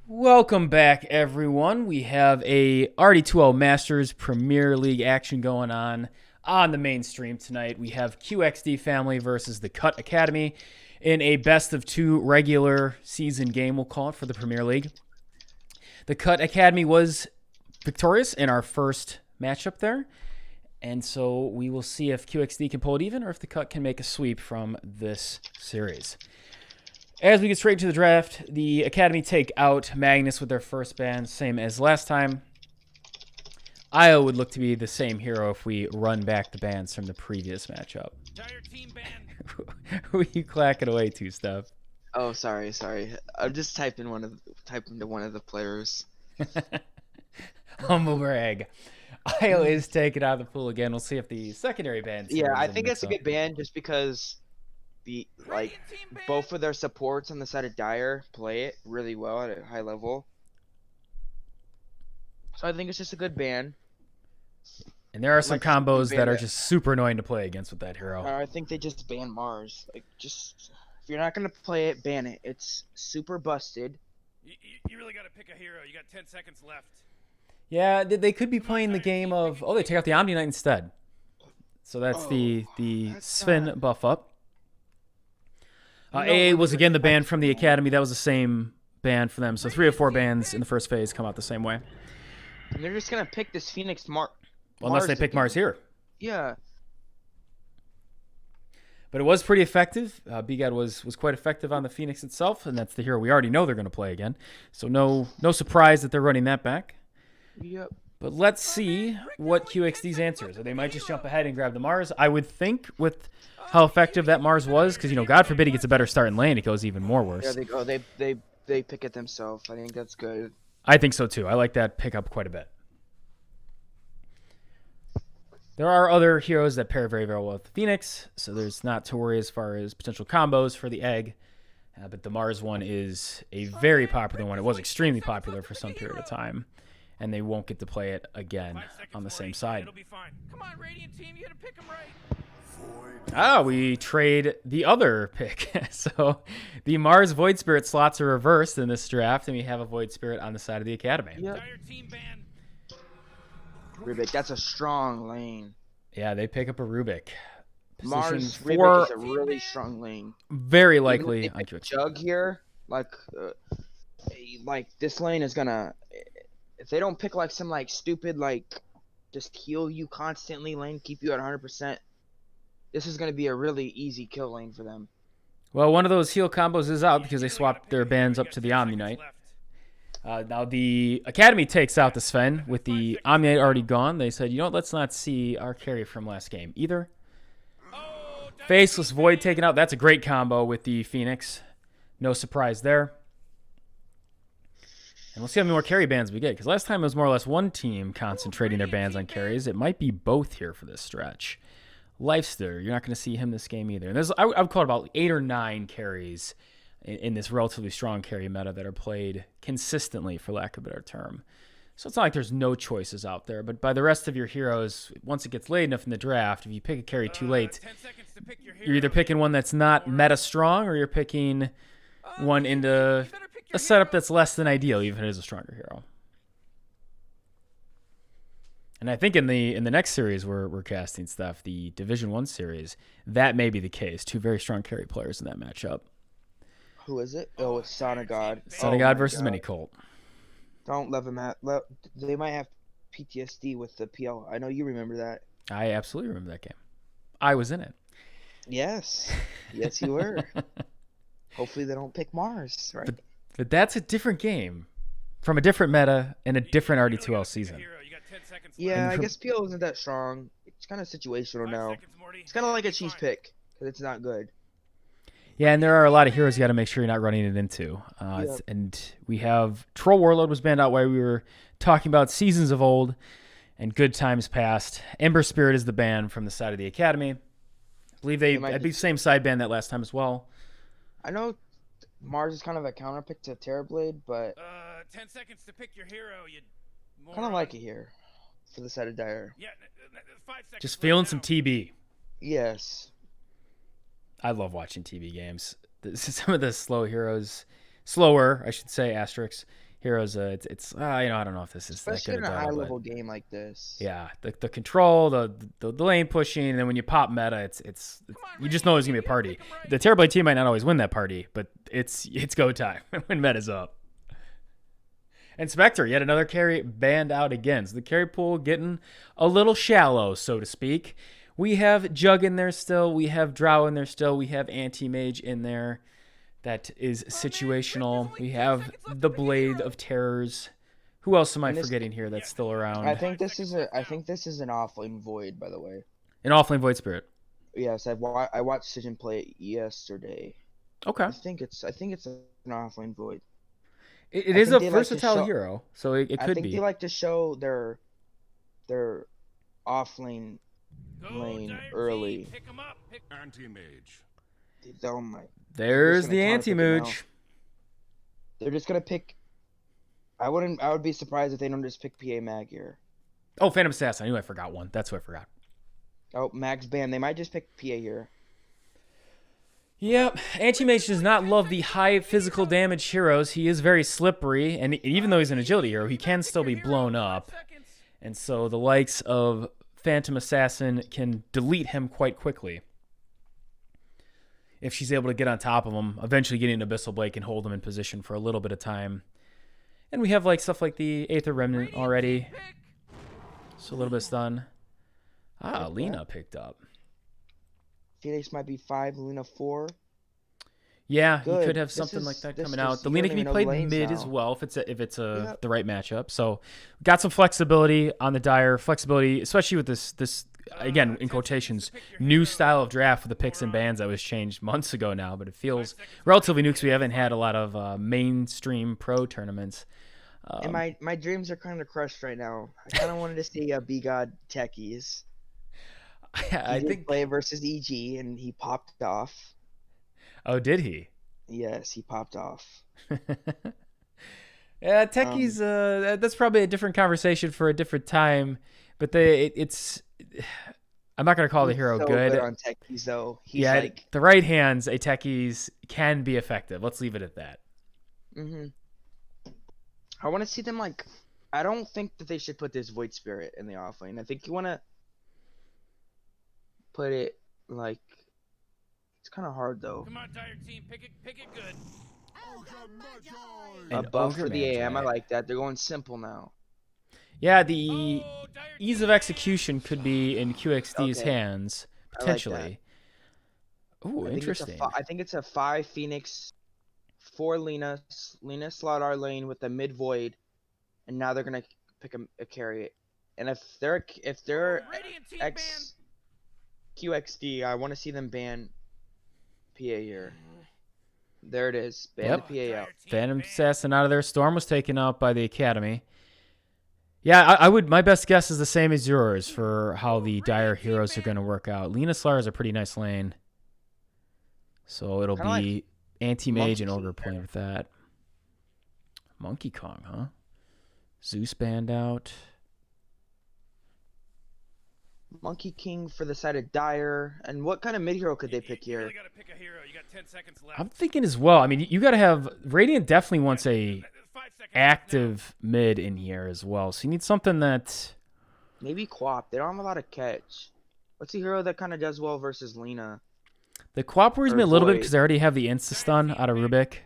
Welcome back, everyone. We have a RD2L Masters Premier League action going on the main stream tonight. We have QXD Family versus the Cut Academy in a best of two regular season game, we'll call it, for the Premier League. The Cut Academy was victorious in our first matchup there, and so we will see if QXD can pull it even or if the Cut can make a sweep from this series. As we get straight to the draft, the Academy take out Magnus with their first ban, same as last time. Io would look to be the same hero if we run back the bans from the previous matchup. Team ban. Who are you clacking away to, Steph? Oh, sorry. I just typed into one of the players. Humble brag. Io is taken out of the pool again. We'll see if the secondary bans. Yeah, I think it's a good ban just because both of their supports on the side of Dyer play it really well at a high level. So I think it's just a good ban. And there are some combos that are just super annoying to play against with that hero. I think they just ban Mars. Like, just if you're not gonna play it, ban it. It's super busted. You really gotta pick a hero. You got 10 seconds left. Yeah, they could be playing the game of... Oh, they take out the Omni Knight instead. So that's the Sven buff up. AA was again the ban from the Academy. That was the same ban for them. So 3 of 4 bans in the first phase come out the same way. And they're just gonna pick this Phoenix Mars. Well, unless they pick Mars here. Yeah. But it was pretty effective. BGAD was quite effective on the Phoenix itself, and that's the hero we already know they're going to play again. So no surprise that they're running that back. Yep. But let's see what QXD's answers. Or they might just jump ahead and grab the Mars. I would think with how effective that Mars was, because, God forbid he gets a better start in lane, it goes even more worse. Yeah, they go. They pick it themselves. I think that's good. I think so too. I like that pickup quite a bit. There are other heroes that pair very, very well with Phoenix, so there's not to worry as far as potential combos for the egg. But the Mars one is a very popular one. It was extremely popular for some period of time, and they won't get to play it again on the same side. It'll be fine. Come on, Radiant team, you gotta pick them right. We trade the other pick. So the Mars Void Spirit slots are reversed in this draft, and we have a Void Spirit on the side of the Academy. Yep. Rubik, that's a strong lane. Yeah, they pick up a Rubik. Mars Rubik is a really strong lane. Very likely on QXD. Jug here, like this lane is gonna. If they don't pick some stupid just heal you constantly lane, keep you at 100%. This is gonna be a really easy kill lane for them. Well, one of those heal combos is out because they swapped their bans up to the Omni Knight. Now the Academy takes out the Sven with the Omni Knight already gone. They said, let's not see our carry from last game either. Faceless Void taken out. That's a great combo with the Phoenix. No surprise there. And we'll see how many more carry bans we get, because last time it was more or less one team concentrating their bans on carries. It might be both here for this stretch. Lifester, you're not going to see him this game either. And I would call it about 8 or 9 carries in this relatively strong carry meta that are played consistently, for lack of a better term. So it's not like there's no choices out there, but by the rest of your heroes, once it gets late enough in the draft, if you pick a carry too late, you're either picking one that's not meta strong, or you're picking one into a setup that's less than ideal, even if it is a stronger hero. And I think in the next series we're casting stuff, the Division 1 series, that may be the case. 2 very strong carry players in that matchup. Who is it? Oh, it's Sonagod. Sonagod versus Minicolt. Don't let them have. They might have PTSD with the PL. I know you remember that. I absolutely remember that game. I was in it. Yes. Yes, you were. Hopefully they don't pick Mars, right? But that's a different game from a different meta and a different RD2L season. Yeah, I guess PL isn't that strong. It's kind of situational now. It's kind of like a cheese pick because it's not good. Yeah, and there are a lot of heroes you got to make sure you're not running it into. Yep. And we have Troll Warlord was banned out while we were talking about seasons of old and good times past. Ember Spirit is the ban from the side of the Academy. I believe I'd be the same side ban that last time as well. I know Mars is kind of a counter pick to Terrorblade, but 10 seconds to pick your hero. You kind of like it here for the side of Dyer. Yeah, 5 seconds. Just feeling some TB. Yes. I love watching TB games. Some of the slower heroes Heroes, I don't know if this is that Especially good in of a data, high but level game like this. yeah, the control, the lane pushing, and then when you pop meta, it's you just know there's gonna be a party. The Terrorblade team might not always win that party, but it's go time when meta's up. And Spectre, yet another carry banned out again. So the carry pool getting a little shallow, so to speak. We have Jug in there still. We have Drow in there still. We have Anti-Mage in there. That is situational. We have the Blade of Terrors. Who else am I forgetting here that's still around? I think this is an offlane void, by the way. An Offlane Void Spirit. Yes, I watched Sigin play it yesterday. Okay. I think it's an offlane void. It I is think a they like to versatile show- hero, so it I could think be. they like to show their offlane Go, lane Dire early. Team, pick 'em up. Anti-mage. Oh my! There's gonna the counterpick it now. Anti-Mooch. They're just gonna pick. I would be surprised if they don't just pick PA Mag here. Oh, Phantom Assassin. I knew I forgot one. That's what I forgot. Oh, Mag's banned. They might just pick PA here. Yep, Anti-Mage does not love the high physical damage heroes. He is very slippery, and even though he's an agility hero, he can still be blown up. And so the likes of Phantom Assassin can delete him quite quickly. If she's able to get on top of him, eventually getting an Abyssal Blade can hold him in position for a little bit of time. And we have like stuff like the Aether Remnant already. So a little bit stun. Ah, Lena picked up. Phoenix might be 5, Luna 4. Yeah, Good. you could have This something is- like that this coming is- out. The you Lena don't can be even know played the lanes mid as now. well if it's Yep. the right matchup. So got some flexibility on the Dire, flexibility, especially with this again in quotations new style of draft with the picks and bans that was changed months ago now, but it feels relatively new because we haven't had a lot of mainstream pro tournaments. And my dreams are kind of crushed right now. I kind of wanted to see a B-God Techies. I He did think. play versus EG, and he popped off. Oh, did he? Yes, he popped off. Yeah, Techies. That's probably a different conversation for a different time. But it's. I'm not gonna call the He's hero so good. on Techies, though. He's Yeah, like, the right hands, a Techies can be effective. Let's leave it at that. I want to see them like. I don't think that they should put this Void Spirit in the offlane. I think you want to put it like. It's kind of hard though. Come on, Dire Team, pick it good. A And buff Ogre for the AM. I Magi. like that. They're going simple now. Yeah, the Oh, Dire ease Team, of execution could be in QXD's Okay. hands I like that. potentially. Ooh, I think it's a interesting. I think it's a 5 Phoenix, 4 Lena. Lena slot our lane with a mid Void, and now they're gonna pick a carry. And if they're Radiant Team X QXD, I want to see them ban PA here. There it is. Ban Yep. the PA out. Phantom Assassin out of there. Storm was taken out by the Academy. Yeah, I would. My best guess is the same as yours for how the Dire heroes are going to work out. Lena Slar is a pretty nice lane, so it'll Kinda be Anti-Mage and Monkey Ogre playing with that. Monkey Kong, huh? Zeus banned out. Monkey King for the side of Dire. And what kind of mid hero could they pick You here? really gotta pick a hero. You got 10 seconds left. I'm thinking as well. I mean, you got to have Radiant definitely wants a 5 seconds left active mid in here as well. So you need something that. Maybe Quap. They don't have a lot of catch. What's a hero that kind of does well versus Lena? The Quap worries me a Or little bit Void. because they already have the insta stun out of Rubik.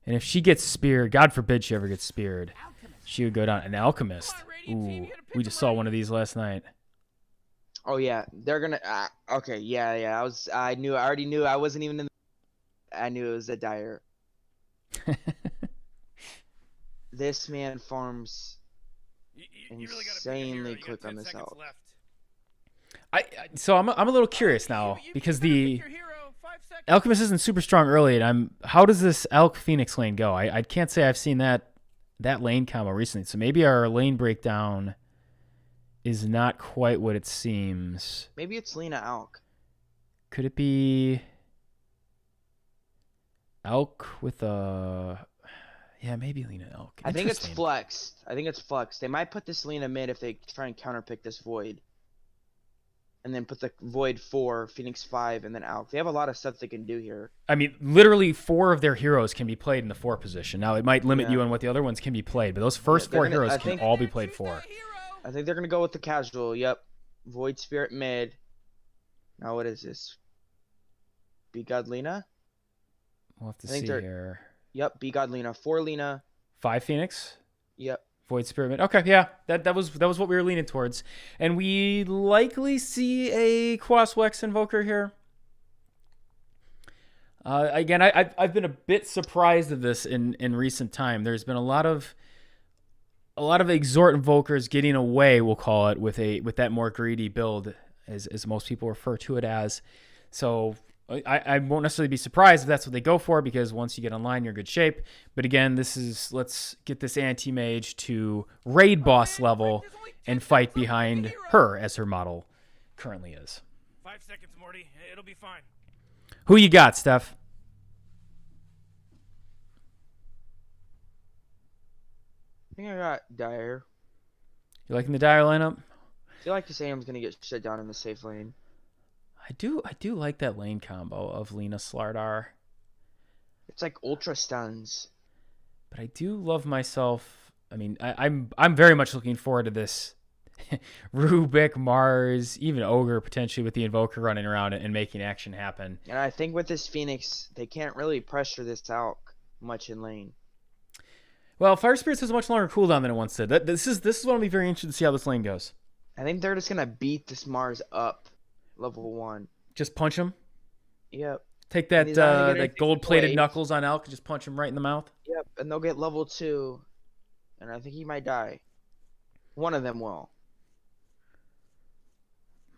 And if she gets speared, God forbid she ever gets speared, she would go down. An Alchemist. Ooh, we just saw one of these last night. Oh yeah, they're gonna. Okay, yeah. I already knew. I wasn't even in. I knew it was a Dire. This man farms You really gotta pick a hero. insanely You got quick 10 on this seconds out. left. So I'm a little curious now You because gotta pick the your hero. 5 seconds. Alchemist isn't super strong early, and how does this Elk Phoenix lane go? I can't say I've seen that lane combo recently. So maybe our lane breakdown is not quite what it seems. Maybe it's Lena Alk. Could it be Elk with a? Yeah, maybe Lena Elk. I think it's Interesting. flexed. They might put this Lena mid if they try and counterpick this Void. and then put the Void 4, Phoenix 5, and then Alk. They have a lot of stuff they can do here. I mean, literally 4 of their heroes can be played in the 4 position. Now, it might limit Yeah. you on what the other ones can be played, but those first they're 4 gonna- heroes I can think- all be played Choose 4. that hero. I think they're gonna go with the casual. Yep. Void Spirit mid. Now what is this? Be God Lena? We'll have to I think see they're- here. Yep. Be God Lena. 4 Lena. 5 Phoenix, Yep. Void Spirit. Okay, yeah, that was what we were leaning towards, and we likely see a Quaswex Invoker here. Again, I've been a bit surprised of this in recent time. There's been a lot of Exhort Invokers getting away, we'll call it, with that more greedy build, as most people refer to it as. So I won't necessarily be surprised if that's what they go for, because once you get online, you're in good shape. But again, let's get this anti-mage to raid boss level and fight behind her, as her model currently is. 5 seconds, Morty. It'll be fine. Who you got, Steph? I think I got Dire. You liking the Dire lineup? I feel like this AM's gonna get shut down in the safe lane. I do like that lane combo of Lena Slardar, It's like ultra stuns. but I do love myself. I mean, I'm very much looking forward to this. Rubik, Mars, even Ogre potentially with the Invoker running around and making action happen. And I think with this Phoenix, they can't really pressure this out much in lane. Well, Fire Spirits has a much longer cooldown than it once did. This is what I'll be very interested to see how this lane goes. I think they're just gonna beat this Mars up level 1. Just punch him. Yep. Take And that he's not gonna get that anything gold-plated played. knuckles on Elk. Just punch him right in the mouth. Yep. And they'll get level 2. And I think he might die. One of them will.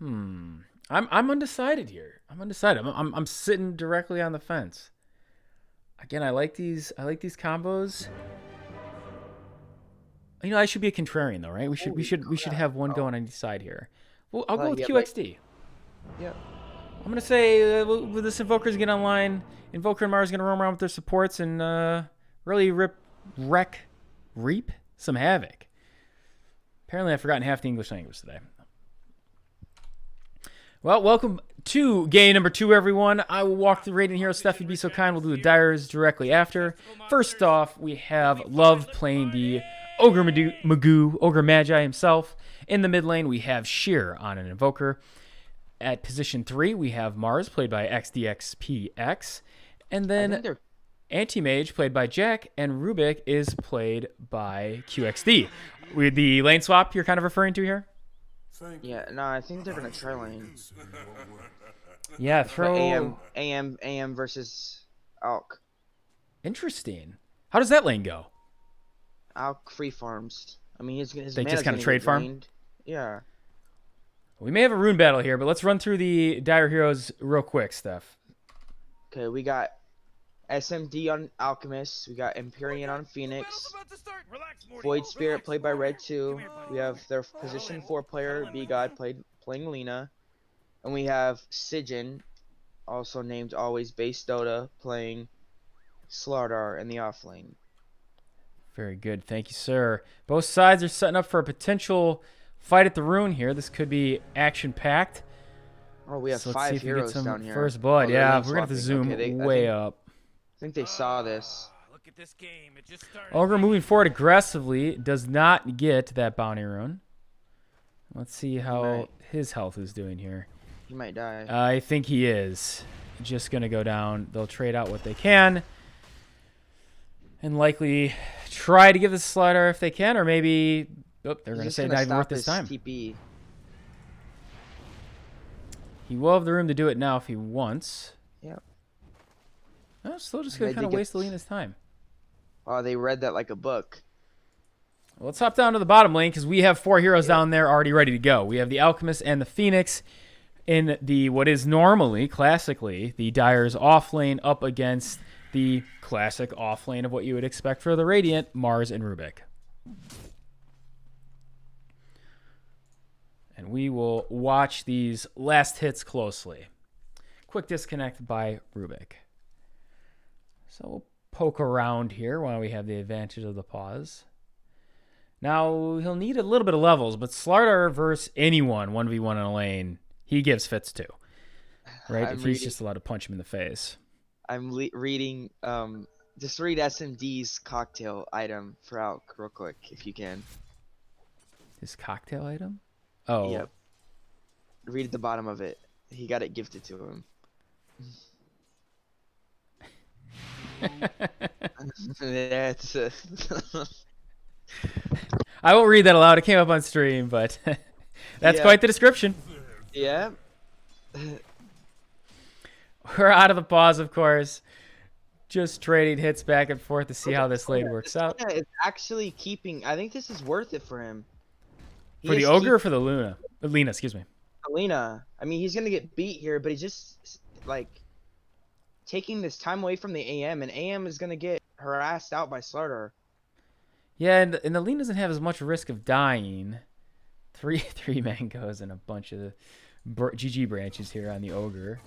I'm undecided here. I'm sitting directly on the fence. Again, I like these combos. You know, I should be a contrarian though, right? We should have one going on each side here. Well, I'll go with yeah, QXD. Yep. I'm gonna say with this Invoker's get online, Invoker and Mars gonna roam around with their supports and really reap some havoc. Apparently, I've forgotten half the English language today. Well, welcome to game number 2, everyone. I will walk through Radiant Heroes. Steph, you'd be so kind. We'll do the Dyers directly after. First off, we have Love playing the Ogre Magoo, Ogre Magi himself. In the mid lane, we have Sheer on an Invoker. At position 3, we have Mars, played by XDXPX. And I think then they're Anti-Mage, played by Jack, and Rubik is played by QXD. With the lane swap you're kind of referring to here? yeah, no, I think they're gonna try lane. Yeah, But throw... AM versus Alk. Interesting. How does that lane go? Alk free farms. I mean, his They mana's just kinda gonna trade get farm? drained. Yeah. We may have a rune battle here, but let's run through the Dire Heroes real quick, Steph. Okay, we got SMD on Alchemist. We got Empyrean on Battle's Phoenix. about to start. Relax, Morty. Void Spirit Relax, played by Morty. Red 2. Come here, buddy. We have their position 4 player, B God, playing Lena. And we have Sijin, also named Always Base Dota, playing Slardar in the off lane. Very good. Thank you, sir. Both sides are setting up for a potential fight at the rune here. This could be action-packed. Oh, we have So let's see 5 if we get heroes some down here. first blood. Oh, they're Yeah, lane we're going to have to swapping. zoom Okay, way up. I think they saw this. Look at this game. It just started. Ogre moving forward aggressively. Does not get that bounty rune. Let's see how Right. his health is doing here. He might die. I think he is. Just going to go down. They'll trade out what they can. And likely try to give this slider if they can. Or maybe... Oh, they're going to He's just say gonna not even worth stop this his time. TP. He will have the room to do it now if he wants. Yep. No, still just They going to kind of think waste it's- Lena's time. Oh, they read that like a book. Well, let's hop down to the bottom lane because we have 4 heroes down there already ready to go. We have the Alchemist and the Phoenix in the what is normally, classically, the Dyer's off lane up against the classic off lane of what you would expect for the Radiant, Mars and Rubik. And we will watch these last hits closely. Quick disconnect by Rubik. So we'll poke around here while we have the advantage of the pause. Now, he'll need a little bit of levels, but Slardar versus anyone 1v1 in a lane He gives fits too, right? I'm If he's reading. just allowed to punch him in the face. Reading. Just read SMD's cocktail item for Alk real quick if you can. His cocktail item? Oh. Yep. Read at the bottom of it. He got it gifted to him. That's. I won't read that aloud. It came up on stream, but that's Yeah. quite the description. Yeah. We're out of the pause, of course. Just trading hits back and forth to see how this lane works out. It's actually keeping. I think this is worth it for him. For the ogre or for the Luna? Lena, excuse me. Lena. I mean, he's gonna get beat here, but he's just like taking this time away from the AM, and AM is gonna get harassed out by Slardar. Yeah, and the Lena doesn't have as much risk of dying. Three mangoes and a bunch of GG branches here on the ogre.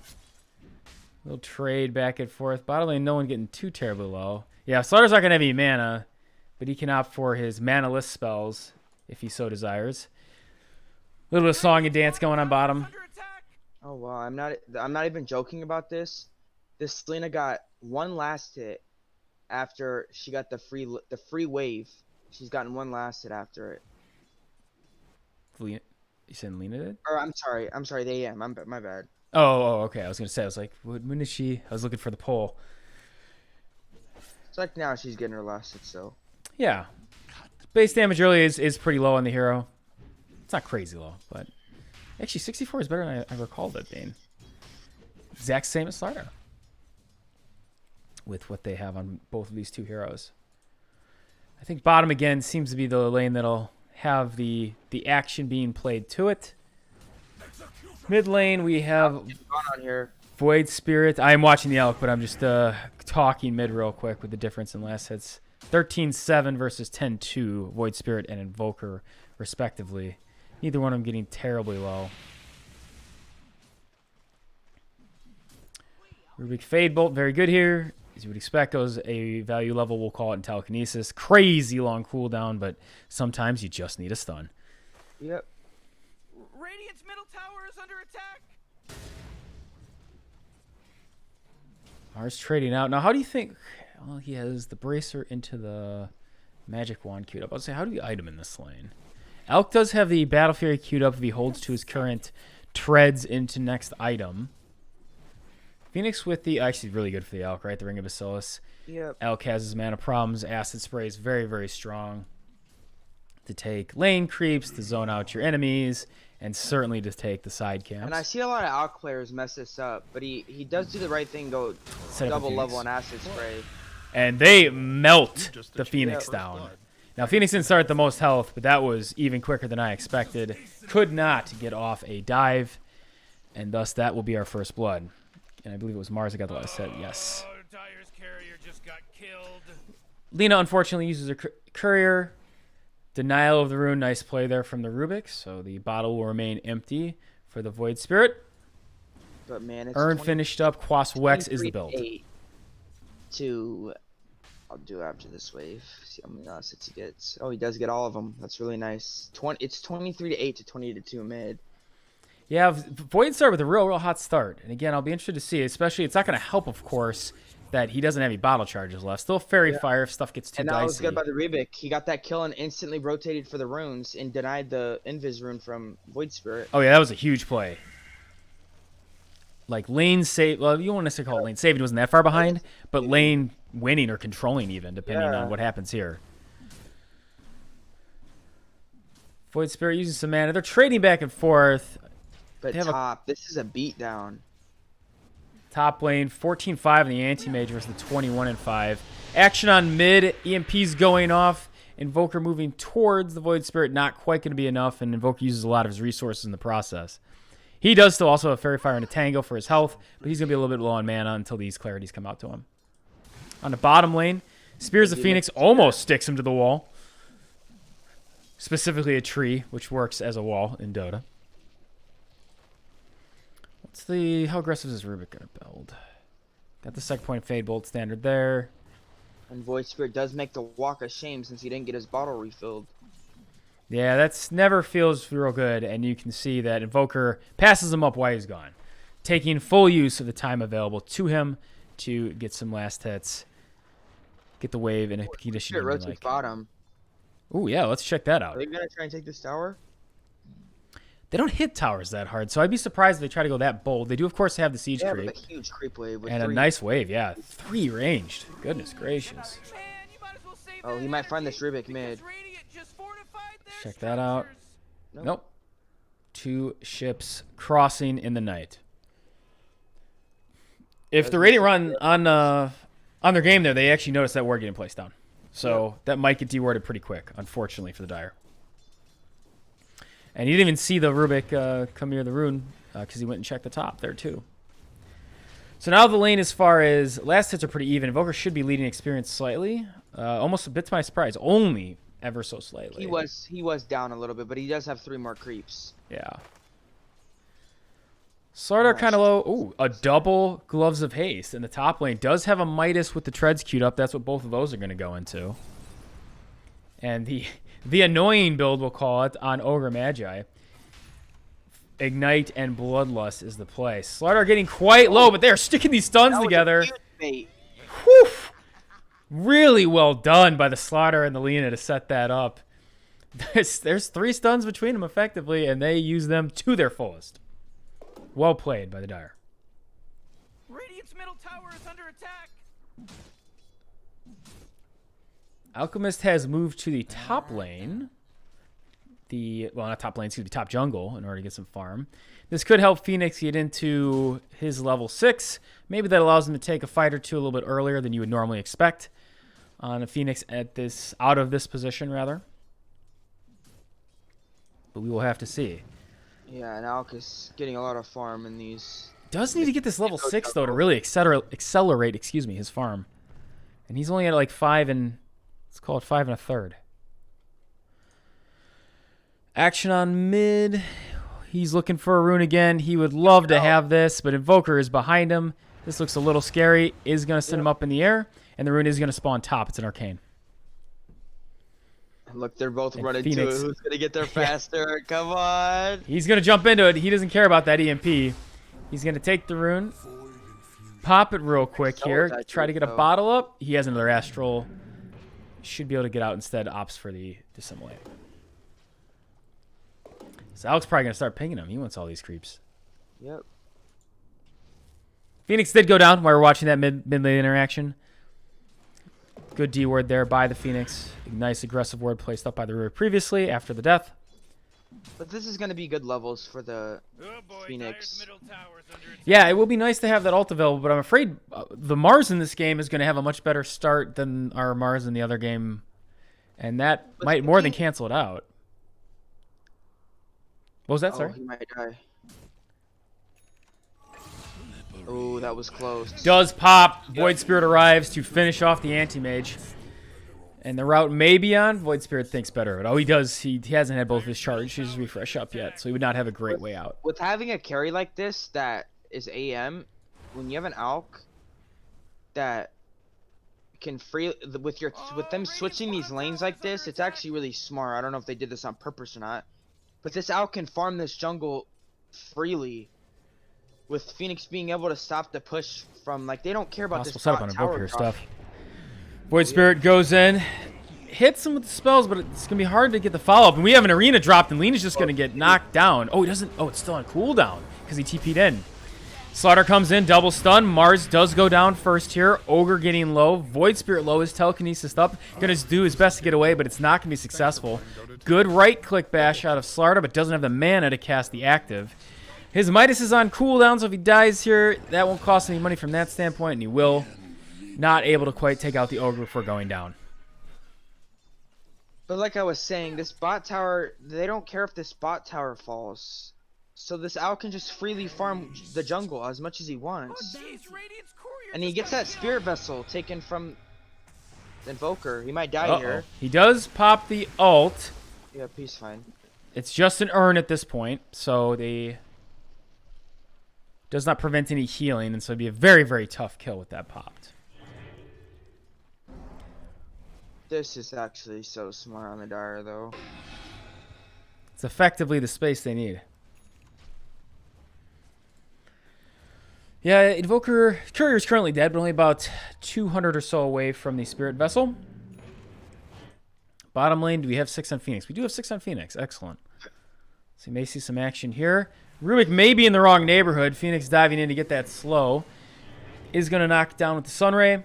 Little trade back and forth. Bottom lane, no one getting too terribly low. Yeah, Slardar's not gonna have any mana, but he can opt for his mana-less spells if he so desires. A little bit of song and dance going on bottom. Under attack. Oh wow, I'm not even joking about this. This Lena got one last hit after she got the free wave. She's gotten one last hit after it. Lena, you said Lena did? Or I'm sorry, the AM. My bad. Oh, okay. I was gonna say, I was like, when is she? I was looking for the poll. It's like now she's getting her last hit, so. Yeah, base damage early is pretty low on the hero. It's not crazy low, but actually 64 is better than I recalled it being. Exact same as Slardar with what they have on both of these two heroes. I think bottom again seems to be the lane that'll have the action being played to it. Mid lane we have What's going on here? Void Spirit. I'm watching the Elk, but I'm just talking mid real quick with the difference in last hits. 13-7 versus 10-2, Void Spirit and Invoker, respectively. Neither one of them getting terribly low. Rubik Fade Bolt, very good here. As you would expect, goes a value level, we'll call it in Telekinesis. Crazy long cooldown, but sometimes you just need a stun. Yep. Radiant's middle tower is under attack. Mars trading out. Now, how do you think... Well, he has the Bracer into the Magic Wand queued up. I was say, how do we item in this lane? Elk does have the Battle Fury queued up if he holds to his current treads into next item. Phoenix with the... Actually, really good for the Elk, right? The Ring of Bacillus. Yep. Elk has his mana problems. Acid Spray is very, very strong to take lane creeps, to zone out your enemies, and certainly to take the side camps. And I see a lot of Alk players mess this up, but he does do the right thing, go Set up a double level Phoenix. on Acid Spray. And they melt the Phoenix down. Now, Phoenix didn't start at the most health, but that was even quicker than I expected. Could not get off a dive, and thus that will be our first blood. And I believe it was Mars that got the last hit. Yes. Oh, Dyer's carrier just got killed. Lena, unfortunately, uses her courier. Denial of the rune. Nice play there from the Rubik. So the bottle will remain empty for the Void Spirit. But man, it's Urn 20 finished up. Quas Wex is the build. 23-8 to I'll do after this wave. See how many last hits he gets. Oh, he does get all of them. That's really nice. It's 23-8 to 20-2 mid. Yeah, Void started with a real hot start. And again, I'll be interested to see, especially it's not going to help, of course, that he doesn't have any bottle charges left. Still Fairy Fire if stuff gets too And that dicey. was good by the Rubik. He got that kill and instantly rotated for the runes and denied the Invis rune from Void Spirit. Oh, yeah, that was a huge play. Like, lane save... Well, you don't want to necessarily call it lane saving. He wasn't that far behind. But lane winning or controlling even, depending on what happens here. Void Spirit using some mana. They're trading back and forth. But They have top, this is a beatdown. Top lane, 14-5 in the anti-mage versus the 21-5. Action on mid. EMP's going off. Invoker moving towards the Void Spirit. Not quite going to be enough, and Invoker uses a lot of his resources in the process. He does still also have Fairy Fire and a Tango for his health, but he's going to be a little bit low on mana until these clarities come out to him. On the bottom lane, Spears of Phoenix almost sticks him to the wall. Specifically a tree, which works as a wall in Dota. How aggressive is Rubik going to build? Got the second point Fade Bolt standard there. And Void Spirit does make the walk of shame since he didn't get his bottle refilled. Yeah, that's never feels real good, and you can see that Invoker passes him up while he's gone, taking full use of the time available to him to get some last hits, get the wave in a condition It you rotates like. bottom. Ooh, yeah, let's check that Are out. they gonna try and take this tower? They don't hit towers that hard, so I'd be surprised if they try to go that bold. They do, of course, have the siege Yeah, creep but a huge creep wave with and a 3. nice wave. Yeah, 3 ranged. Goodness gracious. Man, you might as well save Oh, that he might find energy, this Rubik because mid. Radiant just fortified their Check that out. structures. Nope. 2 ships crossing in the night. If the Radiant run on their game there, they actually notice that ward getting placed down. So that might get dewarded pretty quick, unfortunately, for the Dire. And he didn't even see the Rubik come near the rune because he went and checked the top there too. So now the lane, as far as last hits, are pretty even. Invoker should be leading experience slightly, almost a bit to my surprise, only ever so slightly. He was down a little bit, but he does have 3 more creeps. Yeah. Slardar kind of low. Ooh, a double Gloves of Haste in the top lane. Does have a Midas with the treads queued up. That's what both of those are going to go into. And the annoying build, we'll call it, on Ogre Magi. Ignite and Bloodlust is the play. Slardar getting quite low, but they're sticking these stuns That was a together. huge bait. Whew. Really well done by the Slaughter and the Lena to set that up. There's 3 stuns between them effectively, and they use them to their fullest. Well played by the Dire. Radiant's middle tower is under attack. Alchemist has moved to the top lane. Not top lane, excuse me, top jungle in order to get some farm. This could help Phoenix get into his level 6. Maybe that allows him to take a fight or two a little bit earlier than you would normally expect on a Phoenix out of this position, rather. But we will have to see. Yeah, and Alk is getting a lot of farm in these. Does need to get this level 6 though to really accelerate, his farm. And he's only at like 5 and let's call it 5 1/3. Action on mid. He's looking for a rune again. He would love to have this, but Invoker is behind him. This looks a little scary. Is going to send him up in the air, and the rune is going to spawn top. It's an arcane. Look, they're both And running Phoenix. to it. Who's gonna get there faster? Come on. He's going to jump into it. He doesn't care about that EMP. He's going to take the rune, pop it real quick here, try to get a bottle up. He has another Astral. Should be able to get out instead. Opts for the Dissimulate. So Alex probably going to start pinging him. He wants all these creeps. Yep. Phoenix did go down while we were watching that mid-lane interaction. Good D word there by the Phoenix. A nice aggressive word placed up by the Rurik previously after the death. But this is gonna be good levels for the Oh boy, Phoenix. Dire's middle tower is under attack. Yeah, it will be nice to have that ult available, but I'm afraid the Mars in this game is going to have a much better start than our Mars in the other game. And that But might more than speaking- cancel it out. What was that, Oh, sorry? he might die. Oh, that was close. Does pop. Void Spirit arrives to finish off the Anti-Mage. And the route may be on. Void Spirit thinks better of it. Oh, he does. He hasn't had both his charges refresh up yet, so he would not have a great way out. With having a carry like this that is AM, when you have an Alk that can with them switching these lanes like this, it's actually really smart. I don't know if they did this on purpose or not, but this Alk can farm this jungle freely. With Phoenix being able to stop the push from, like, they don't care about Possible this setup bot on a tower book here, drop. Steph. Void Spirit goes in, hits him with the spells, but it's going to be hard to get the follow-up. And we have an arena dropped, and Lena's just going to get knocked down. Oh, he doesn't. Oh, it's still on cooldown because he TP'd in. Slaughter comes in, double stun. Mars does go down first here. Ogre getting low. Void Spirit low. His telekinesis up. Going to do his best to get away, but it's not going to be successful. Good right-click bash out of Slaughter, but doesn't have the mana to cast the active. His Midas is on cooldown, so if he dies here, that won't cost any money from that standpoint, and he will. Not able to quite take out the Ogre before going down. But like I was saying, this bot tower, they don't care if this bot tower falls. So this Owl can just freely farm the jungle as much as he wants. Jeez, Radiant's courier And he just gets got that killed. spirit vessel taken from the Invoker. He might die Uh-oh. here. He does pop the ult. Yeah, he's fine. It's just an urn at this point, so they does not prevent any healing, and so it'd be a very, very tough kill with that popped. This is actually so smart on the Dire, though. It's effectively the space they need. Yeah, Invoker Courier is currently dead, but only about 200 or so away from the Spirit Vessel. Bottom lane, do we have 6 on Phoenix? We do have 6 on Phoenix. Excellent. So you may see some action here. Rubik may be in the wrong neighborhood. Phoenix diving in to get that slow. Is going to knock down with the Sunray.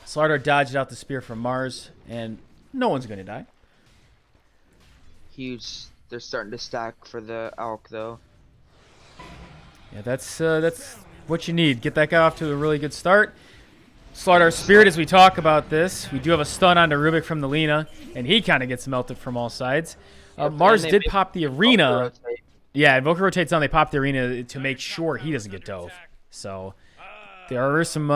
Slardar dodged out the spear from Mars, and no one's going to die. Huge. They're starting to stack for the Alk, though. Yeah, that's what you need. Get that guy off to a really good start. Slardar Spirit, as we talk about this, we do have a stun onto Rubik from the Lina, and he kind of gets melted from all sides. Mars did pop the arena. Yeah, Invoker rotates on. They pop the arena to make sure he doesn't get dove. So there are some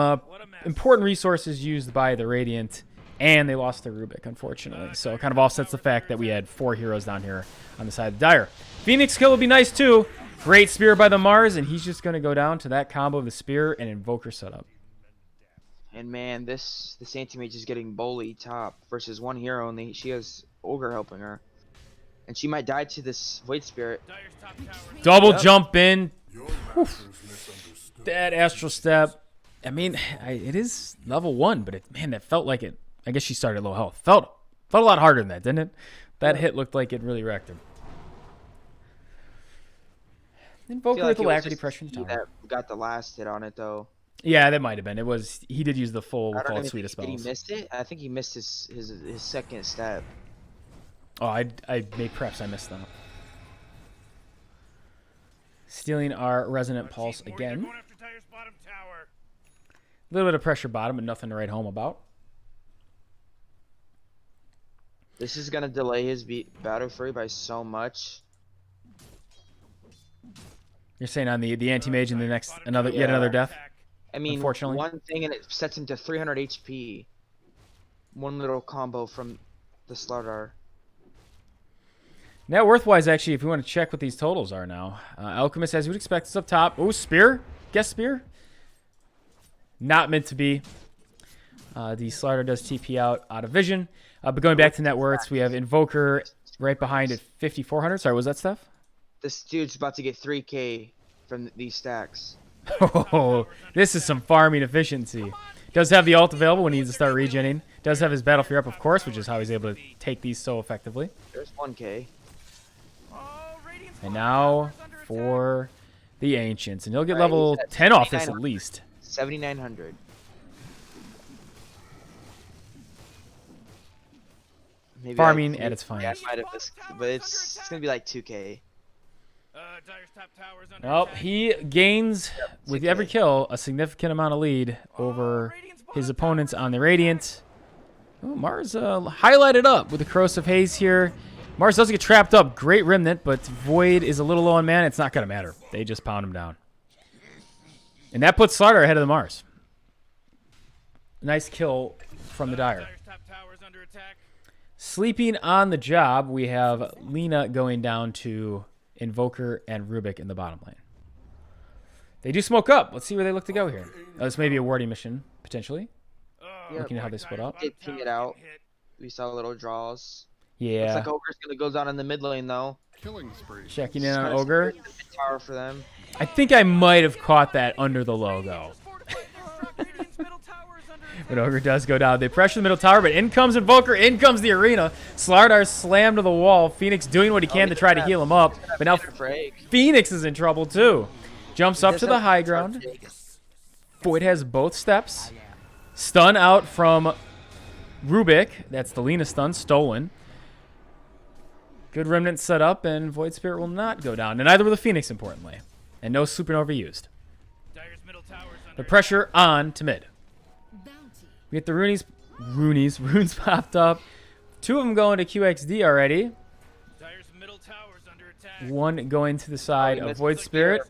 important resources used by the Radiant, and they lost their Rubik, unfortunately. So it kind of offsets the fact that we had 4 heroes down here on the side of the Dire. Phoenix kill would be nice, too. Great spear by the Mars, and he's just going to go down to that combo of the spear and Invoker setup. And man, this anti-mage is getting bully top versus 1 hero, and she has Ogre helping her. And she might die to this Void Spirit. Double jump in. That Astral Step. I mean, it is level 1, but man, that felt like it. I guess she started at low health. Felt a lot harder than that, didn't it? That hit looked like it really wrecked him. Invoker with alacrity pressure in the tower. That got the last hit on it, though. Yeah, that might have been. It was. He did use the full suite of spells. Did he miss it? I think he missed his second step. Oh, I perhaps I missed that. Stealing our Resonant Pulse again. A little bit of pressure bottom, but nothing to write home about. This is gonna delay his Battle Fury by so much. You're saying on the anti-mage in the next yet another death? I mean, unfortunately. One thing, and it sets him to 300 HP. One little combo from the Slardar. Net worth-wise, actually, if we want to check what these totals are now. Alchemist, as you would expect, is up top. Oh, Spear. Guess Spear. Not meant to be. The Slardar does TP out of vision. But going back to net worths, we have Invoker right behind at 5,400. Sorry, was that Steph? This dude's about to get 3K from these stacks. Oh, this is some farming efficiency. Does have the ult available when he needs to start regenning. Does have his Battle Fury up, of course, which is how he's able to take these so effectively. There's 1K. And now for the Ancients. And he'll get level 10 off this at least. 7,900. Maybe farming at its finest. Yeah, but it's going to be like 2K. Nope, he gains, with every kill, a significant amount of lead over his opponents on the Radiant. Oh, Mars highlighted up with the Corrosive Haze here. Mars doesn't get trapped up. Great Remnant, but Void is a little low on mana. It's not going to matter. They just pound him down. And that puts Slardar ahead of the Mars. Nice kill from the Dire. Sleeping on the job, we have Lina going down to Invoker and Rubik in the bottom lane. They do smoke up. Let's see where they look to go here. Oh, this may be a warding mission, potentially. Looking at how they split up. They ping it out. We saw little draws. Yeah. Looks like Ogre's going to go down in the mid lane, though. Checking in on Ogre. Tower for them. I think I might have caught that under the logo. But Ogre does go down. They pressure the middle tower, but in comes Invoker, in comes the arena. Slardar slammed to the wall. Phoenix doing what he can to try to heal him up. But now Phoenix is in trouble too. Jumps up to the high ground. Void has both steps. Stun out from Rubik. That's the Lina stun, stolen. Good Remnant set up, and Void Spirit will not go down. And neither will the Phoenix, importantly. And no supernova used. The pressure on to mid. We get the runes popped up. 2 of them going to QXD already. One going to the side of Void Spirit.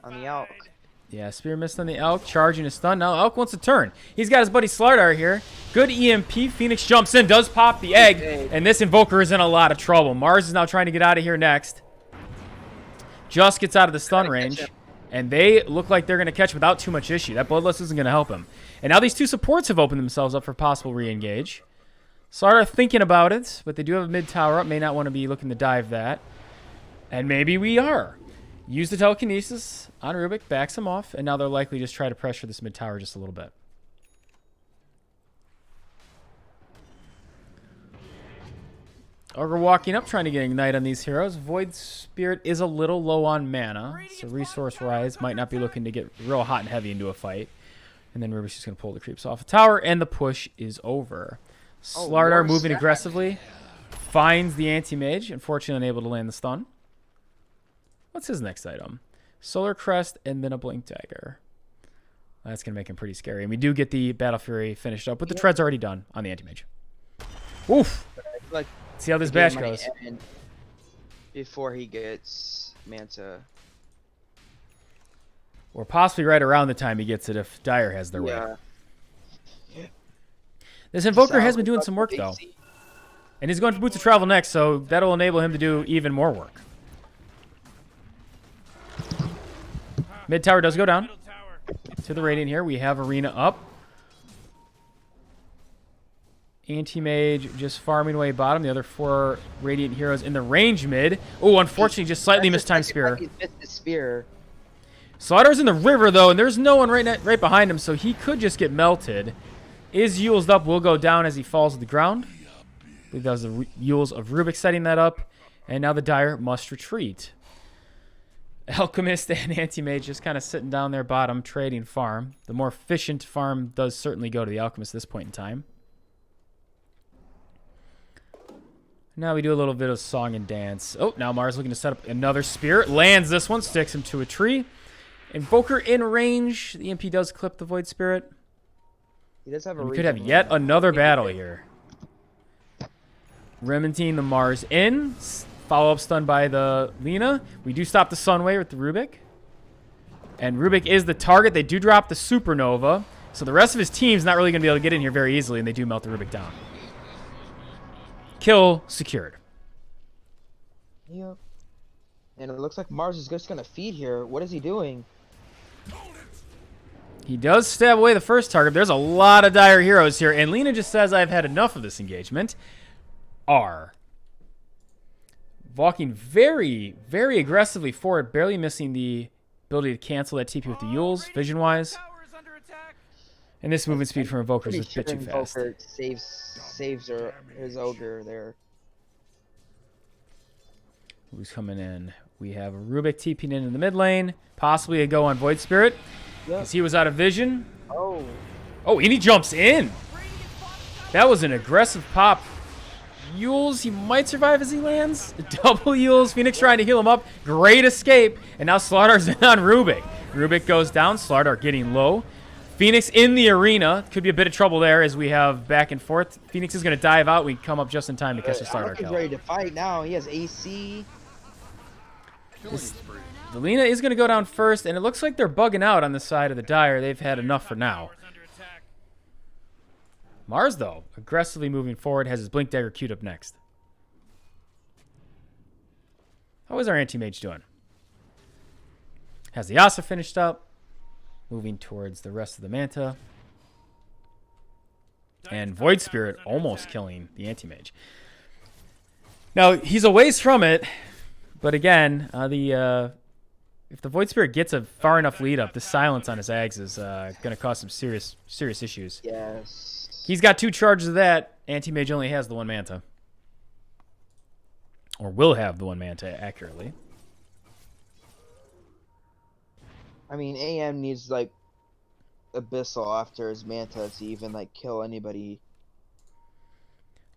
On the Elk. Yeah, Spear missed on the Elk, charging a stun. Now Elk wants to turn. He's got his buddy Slardar here. Good EMP. Phoenix jumps in, does pop the egg, and this Invoker is in a lot of trouble. Mars is now trying to get out of here next. Just gets out of the stun range, and they look like they're going to catch without too much issue. That Bloodlust isn't going to help him. And now these 2 supports have opened themselves up for possible re-engage. Slardar thinking about it, but they do have a mid tower up. May not want to be looking to dive that. And maybe we are. Use the telekinesis on Rubik, backs him off, and now they'll likely just try to pressure this mid tower just a little bit. Ogre walking up, trying to get Ignite on these heroes. Void Spirit is a little low on mana, so Resource Rise might not be looking to get real hot and heavy into a fight. And then Rubik's just going to pull the creeps off the tower, and the push is over. Slardar moving aggressively, finds the Anti-Mage, unfortunately unable to land the stun. What's his next item? Solar Crest and then a Blink Dagger. That's going to make him pretty scary. And we do get the Battle Fury finished up, but the tread's already done on the Anti-Mage. Oof! Like, see how this bash goes. Before he gets Manta. Or possibly right around the time he gets it if Dire has their way. This Invoker has been doing some work, though. And he's going for Boots of Travel next, so that'll enable him to do even more work. Mid tower does go down. To the Radiant here. We have Arena up. Anti-Mage just farming away bottom. The other 4 Radiant heroes in the range mid. Oh, unfortunately, just slightly mistimed Spear. He missed the spear. Slardar's in the river, though, and there's no one right behind him, so he could just get melted. Is Yule's up, will go down as he falls to the ground. I believe that was the Yule's of Rubik setting that up. And now the Dire must retreat. Alchemist and Anti-Mage just kind of sitting down there bottom, trading farm. The more efficient farm does certainly go to the Alchemist at this point in time. Now we do a little bit of song and dance. Oh, now Mars looking to set up another spear. Lands this one, sticks him to a tree. Invoker in range. The EMP does clip the Void Spirit. He does have a we could have yet another battle here. Rementing the Mars in. Follow-up stun by the Lina. We do stop the Sunway with the Rubik. And Rubik is the target. They do drop the Supernova. So the rest of his team's not really going to be able to get in here very easily, and they do melt the Rubik down. Kill secured. Yep. And it looks like Mars is just going to feed here. What is he doing? He does stab away the first target. There's a lot of Dire heroes here. And Lina just says, I've had enough of this engagement. R. Walking very, very aggressively forward. Barely missing the ability to cancel that TP with the Yules, vision-wise. And this movement speed from Invoker is a bit too fast. Invoker saves his Ogre there. Who's coming in? We have a Rubik TPing in the mid lane. Possibly a go on Void Spirit. Because he was out of vision. Oh, and he jumps in. That was an aggressive pop. Yules, he might survive as he lands. Double Yules. Phoenix trying to heal him up. Great escape. And now Slardar's in on Rubik. Rubik goes down. Slardar getting low. Phoenix in the arena. Could be a bit of trouble there as we have back and forth. Phoenix is going to dive out. We come up just in time to catch the Slardar kill. He's ready to fight now. He has AC. The Lina is going to go down first, and it looks like they're bugging out on the side of the Dire. They've had enough for now. Mars, though, aggressively moving forward, has his Blink Dagger queued up next. How is our Anti-Mage doing? Has the Asa finished up. Moving towards the rest of the Manta. And Void Spirit almost killing the Anti-Mage. Now, he's a ways from it. But again, if the Void Spirit gets a far enough lead up, the silence on his Ags is going to cause some serious issues. Yes. He's got 2 charges of that. Anti-Mage only has the 1 Manta. Or will have the 1 Manta, accurately. I mean, AM needs, like, Abyssal after his Manta to even, like, kill anybody.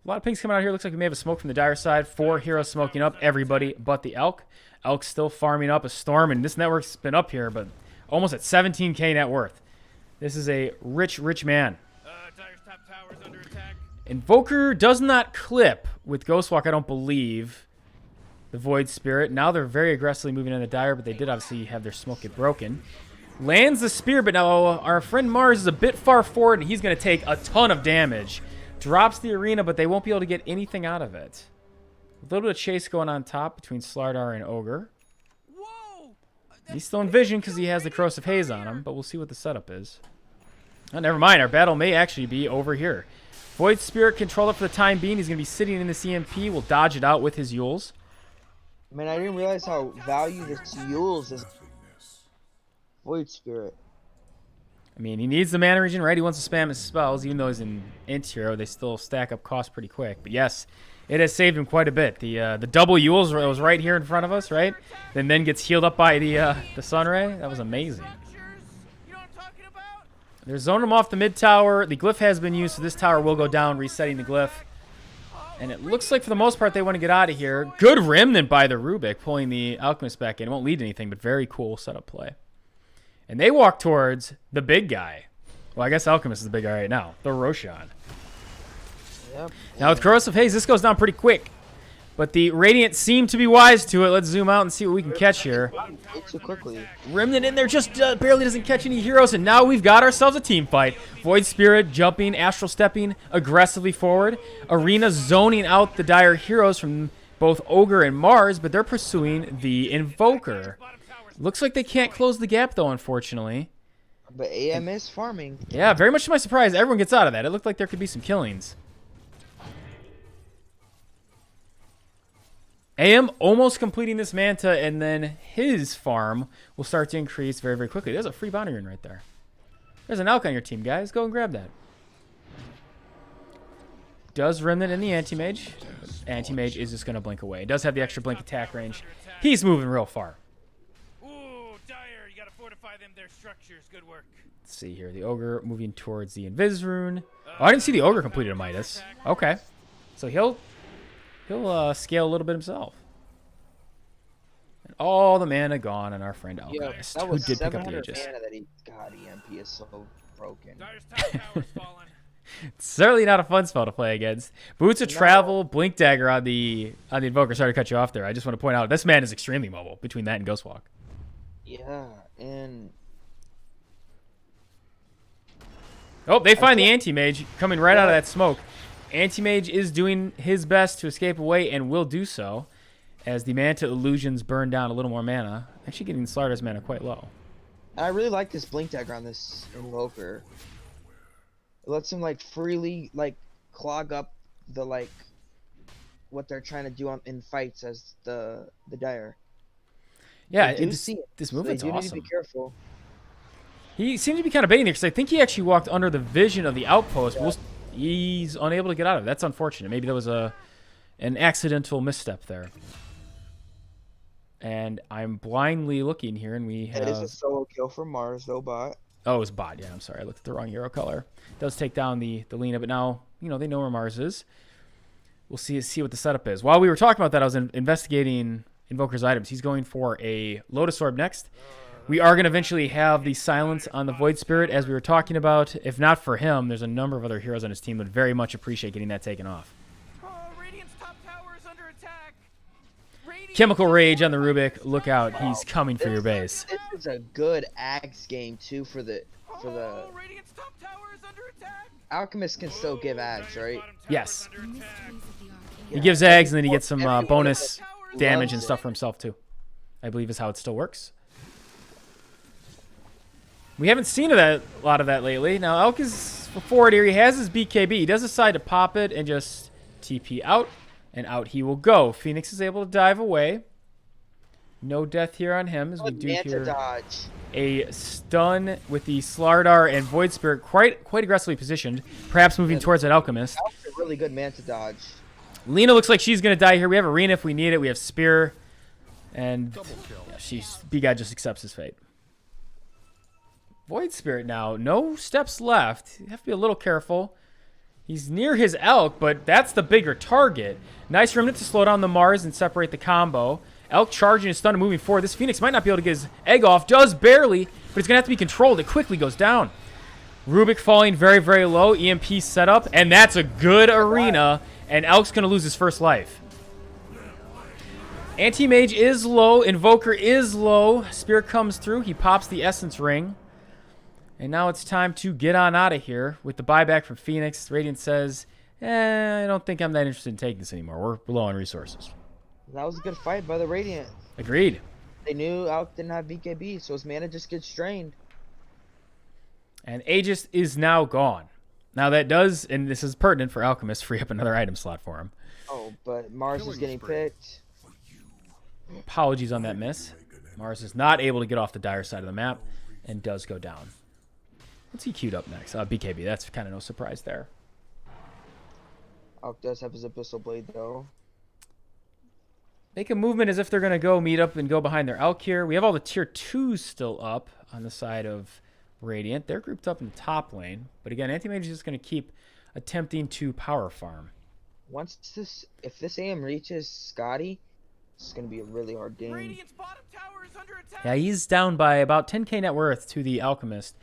A lot of pings coming out here. Looks like we may have a smoke from the Dire side. 4 heroes smoking up. Everybody but the Elk. Elk's still farming up a Storm, and this network's been up here, but almost at 17k net worth. This is a rich, rich man. Dire's top tower is under attack. Invoker does not clip with Ghostwalk, I don't believe. The Void Spirit. Now they're very aggressively moving in the Dire, but they did obviously have their smoke get broken. Lands the Spear, but now our friend Mars is a bit far forward, and he's going to take a ton of damage. Drops the arena, but they won't be able to get anything out of it. A little bit of chase going on top between Slardar and Ogre. Whoa! He's still in vision because he has the Corrosive Haze on him, but we'll see what the setup is. Oh, never mind. Our battle may actually be over here. Void Spirit controlled it for the time being. He's going to be sitting in this EMP. Will dodge it out with his Yules. Man, I didn't realize how valued this Yules is. Void Spirit. I mean, he needs the mana regen, right? He wants to spam his spells. Even though he's an int hero, they still stack up cost pretty quick. But yes, it has saved him quite a bit. The double Yules was right here in front of us, right? Then gets healed up by the Sunray. That was amazing. You know what I'm talking about? They're zoning him off the mid tower. The glyph has been used, so this tower will go down, resetting the glyph. And it looks like for the most part they want to get out of here. Good remnant by the Rubik, pulling the Alchemist back in. It won't lead to anything, but very cool setup play. And they walk towards the big guy. Well, I guess Alchemist is the big guy right now. The Roshan. Yep. Now with Corrosive Haze, this goes down pretty quick. But the Radiant seem to be wise to it. Let's zoom out and see what we can catch here. Too quickly. Remnant in there just barely doesn't catch any heroes. And now we've got ourselves a team fight. Void Spirit jumping, Astral Stepping aggressively forward. Arena zoning out the dire heroes from both Ogre and Mars. But they're pursuing the Invoker. Looks like they can't close the gap, though, unfortunately. But AM is farming. Yeah, very much to my surprise, everyone gets out of that. It looked like there could be some killings. AM almost completing this Manta, and then his farm will start to increase very, very quickly. There's a free bounty rune right there. There's an Alk on your team, guys. Go and grab that. Does Remnant in the Anti-Mage. Anti-Mage is just going to blink away. It does have the extra blink attack range. He's moving real far. Fortify them, their structures. Good work. Let's see here. The Ogre moving towards the Invis rune. Oh, I didn't see the Ogre completed a Midas. Okay. So he'll scale a little bit himself. And all the mana gone on our friend Alchemist, that who was did pick up the 700 Aegis. mana that he got. EMP is so broken. Dyer's top tower's fallen. It's certainly not a fun spell to play against. Boots of Travel, Blink Dagger on the Invoker. Sorry to cut you off there. I just want to point out this man is extremely mobile between that and Ghostwalk. Yeah, and oh, they find the Anti-Mage coming right out of that smoke. Anti-Mage is doing his best to escape away and will do so as the Manta Illusions burn down a little more mana. Actually getting Slardar's mana quite low. I really like this Blink Dagger on this Invoker. It lets him like freely like clog up the like what they're trying to do in fights as the Dire. Yeah, this movement's so awesome. Need to be careful. He seemed to be kind of baiting there because I think he actually walked under the vision of the outpost. Yeah. He's unable to get out of it. That's unfortunate. Maybe that was an accidental misstep there. And I'm blindly looking here, and we have... It is a solo kill for Mars, though, bot. Oh, it was bot. Yeah, I'm sorry. I looked at the wrong hero color. It does take down the Lena, but now, they know where Mars is. We'll see what the setup is. While we were talking about that, I was investigating Invoker's items. He's going for a Lotus Orb next. We are going to eventually have the silence on the Void Spirit, as we were talking about. If not for him, there's a number of other heroes on his team that would very much appreciate getting that taken off. Oh, Radiant's top tower is under attack. Chemical Rage on the Rubik. Look out. He's coming for your base. This is a good Axe game, too, for the... Radiant's top tower is under attack. Alchemist can still give Axe, right? Yes. He gives Ags, and then he gets some bonus damage and stuff for himself, too. I believe is how it still works. We haven't seen a lot of that lately. Now, Elk is forward here. He has his BKB. He does decide to pop it and just TP out, and out he will go. Phoenix is able to dive away. No death here on him, as we do hear dodge. A stun with the Slardar and Void Spirit quite aggressively positioned, perhaps moving towards that Alchemist. That's a really good Manta dodge. Lena looks like she's going to die here. We have Arena if we need it. We have Spear, and yeah, B-God just accepts his fate. Void Spirit now, no steps left. You have to be a little careful. He's near his Elk, but that's the bigger target. Nice Remnant to slow down the Mars and separate the combo. Elk charging his stun and moving forward. This Phoenix might not be able to get his egg off. Does barely, but it's going to have to be controlled. It quickly goes down. Rubik falling very, very low. EMP set up, and that's a good Arena, and Elk's going to lose his first life. Anti-Mage is low. Invoker is low. Spear comes through. He pops the Essence Ring. And now it's time to get on out of here with the buyback from Phoenix. Radiant says, I don't think I'm that interested in taking this anymore. We're low on resources. That was a good fight by the Radiant. Agreed. They knew Alk didn't have BKB, so his mana just gets drained. And Aegis is now gone. Now that does, and this is pertinent for Alchemist, free up another item slot for him. Oh, but Mars is getting picked. Apologies on that miss. Mars is not able to get off the dire side of the map and does go down. What's he queued up next? BKB. That's kind of no surprise there. Alk does have his Abyssal Blade, though. Make a movement as if they're going to go meet up and go behind their Alk here. We have all the tier 2s still up on the side of Radiant. They're grouped up in the top lane. But again, Anti-Mage is just going to keep attempting to power farm. If this AM reaches Scotty, it's going to be a really hard game. Radiant's bottom tower is under attack. Yeah, he's down by about 10k net worth to the Alchemist.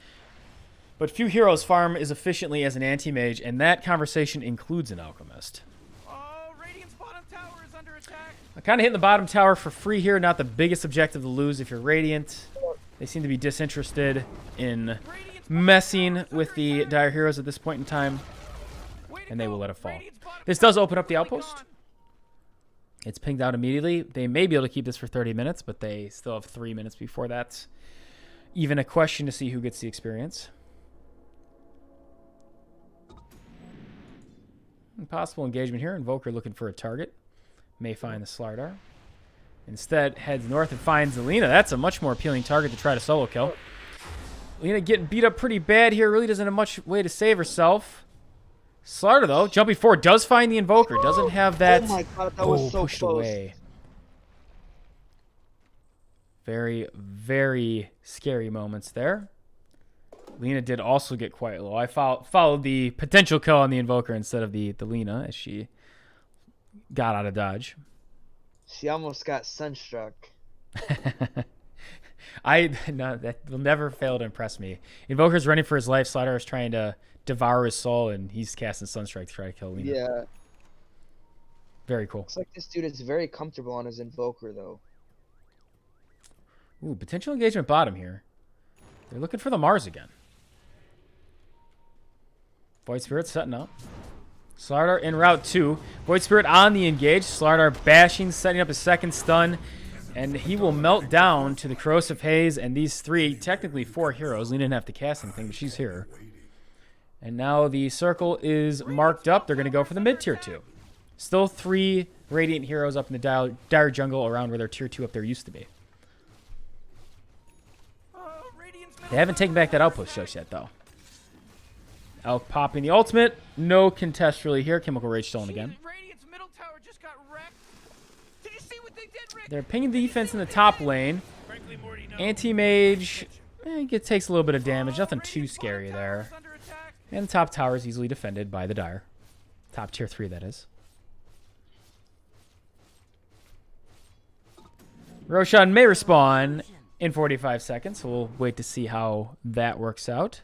But few heroes farm as efficiently as an Anti-Mage, and that conversation includes an Alchemist. Oh, Radiant's bottom tower is under attack. I'm kind of hitting the bottom tower for free here. Not the biggest objective to lose if you're Radiant. They seem to be disinterested in messing with the Dire Heroes at this point in time, and they will let it fall. This does open up the outpost. It's pinged out immediately. They may be able to keep this for 30 minutes, but they still have 3 minutes before that's even a question to see who gets the experience. Possible engagement here. Invoker looking for a target. May find the Slardar. Instead, heads north and finds Alina. That's a much more appealing target to try to solo kill. Alina getting beat up pretty bad here. Really doesn't have much way to save herself. Slardar, though, jumping forward, does find the Invoker. Doesn't have that. Oh my god, that was so pushed close. away. Very, very scary moments there. Lena did also get quite low. I followed the potential kill on the Invoker instead of the Lena as she got out of dodge. She almost got sunstruck. That will never fail to impress me. Invoker's running for his life. Slardar is trying to devour his soul, and he's casting Sunstrike to try to kill Lena. Yeah. Very cool. Looks like this dude is very comfortable on his Invoker, though. Ooh, potential engagement bottom here. They're looking for the Mars again. Void Spirit setting up. Slardar in route 2. Void Spirit on the engage. Slardar bashing, setting up his second stun. And he will melt down to the Corrosive Haze. And these 3, technically 4 heroes. Lena didn't have to cast anything, but she's here. And now the circle is marked up. They're going to go for the mid-tier 2. Still 3 Radiant heroes up in the dire jungle around where their tier 2 up there used to be. They haven't taken back that outpost just yet, though. Elk popping the ultimate. No contest really here. Chemical Rage stolen again. Radiant's middle tower just got wrecked. Did you see what they did, Rick? They're pinging defense in the top lane. Anti-Mage takes a little bit of damage. Nothing too scary there. And the top tower is easily defended by the Dire. Top tier 3, that is. Roshan may respawn in 45 seconds, so we'll wait to see how that works out.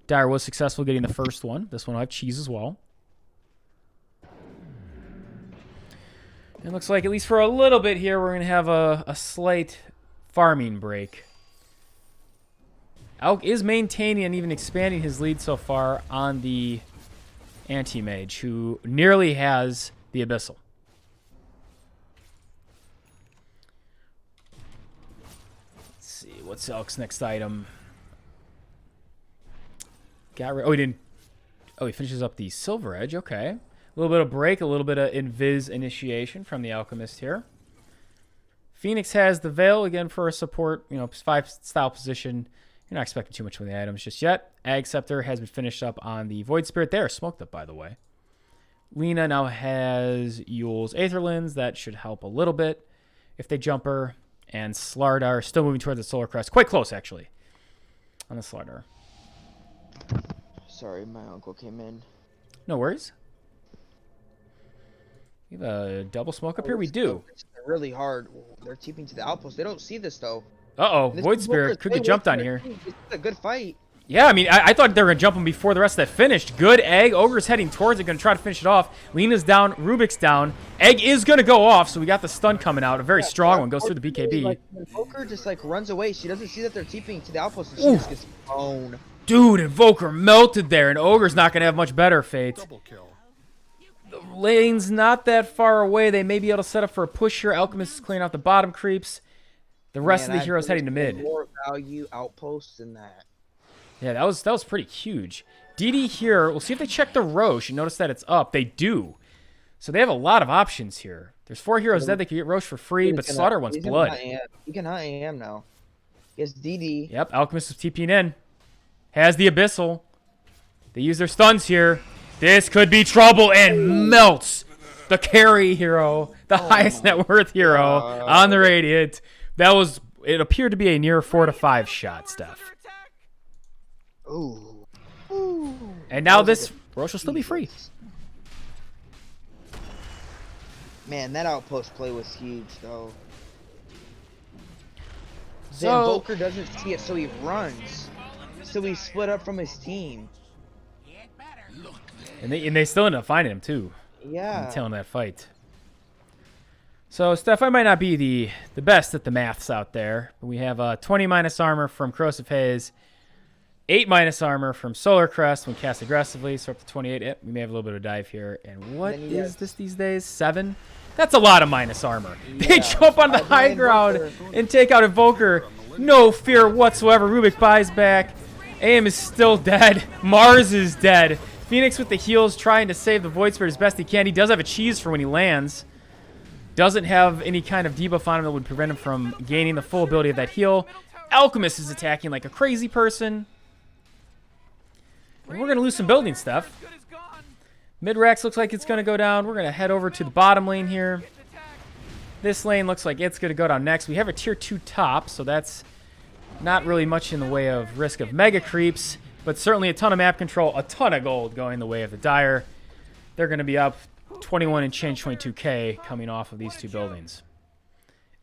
Dire was successful getting the first one. This one will have cheese as well. It looks like, at least for a little bit here, we're going to have a slight farming break. Alk is maintaining and even expanding his lead so far on the Anti-Mage, who nearly has the Abyssal. Let's see, what's Alk's next item? Oh, he didn't. Oh, he finishes up the Silver Edge. Okay. A little bit of break, a little bit of Invis initiation from the Alchemist here. Phoenix has the Veil again for a support, 5 style position. You're not expecting too much from the items just yet. Ag Scepter has been finished up on the Void Spirit. They are smoked up, by the way. Lena now has Yule's Aetherlands. That should help a little bit if they jump her. And Slardar still moving towards the Solar Crest. Quite close, actually, on the Slardar. Sorry, my uncle came in. No worries. We have a double smoke up here? We do. It's really hard. They're TPing to the outpost. They don't see this, though. Uh-oh. Void Spirit could get jumped on here. This is a good fight. Yeah, I mean, I thought they were going to jump him before the rest of that finished. Good Egg. Ogre's heading towards it, going to try to finish it off. Lena's down. Rubik's down. Egg is going to go off, so we got the stun coming out. A very strong one. Goes through the BKB. Invoker just, runs away. She doesn't see that they're TPing to the outpost, and she just gets blown. Dude, Invoker melted there, and Ogre's not going to have much better fate. Double kill. The lane's not that far away. They may be able to set up for a push here. Alchemist is clearing out the bottom creeps. The rest of the heroes heading to mid. More value outposts than that. Yeah, that was pretty huge. DD here. We'll see if they check the Roche. You notice that it's up. They do. So they have a lot of options here. There's 4 heroes dead. They could get Roche for free, but Slaughter wants blood. He can hunt AM now. He has DD. Yep, Alchemist is TPing in. Has the Abyssal. They use their stuns here. This could be trouble and melts the carry hero, the highest net worth hero on the Radiant. It appeared to be a near 4 to 5 shot, Steph. Ooh. And now this Roche will still be free. Man, that outpost play was huge, though. So, the Invoker doesn't see it, so he runs. So he split up from his team. And they still end up finding him, too. Yeah. In that fight. So, Steph, I might not be the best at the maths out there, but we have 20 minus armor from Corrosive Haze, 8 minus armor from Solar Crest when cast aggressively, so up to 28. Yep, we may have a little bit of dive here. And what is this these days? 7? That's a lot of minus armor. Yeah. They jump on the high ground and take out Invoker. No fear whatsoever. Rubik buys back. AM is still dead. Mars is dead. Phoenix with the heals trying to save the Void Spirit as best he can. He does have a cheese for when he lands. Doesn't have any kind of debuff on him that would prevent him from gaining the full ability of that heal. Alchemist is attacking like a crazy person. And we're going to lose some building stuff. Mid-Rax looks like it's going to go down. We're going to head over to the bottom lane here. This lane looks like it's going to go down next. We have a tier 2 top, so that's not really much in the way of risk of mega creeps, but certainly a ton of map control, a ton of gold going the way of the Dire. They're going to be up 21 and change 22k coming off of these 2 buildings.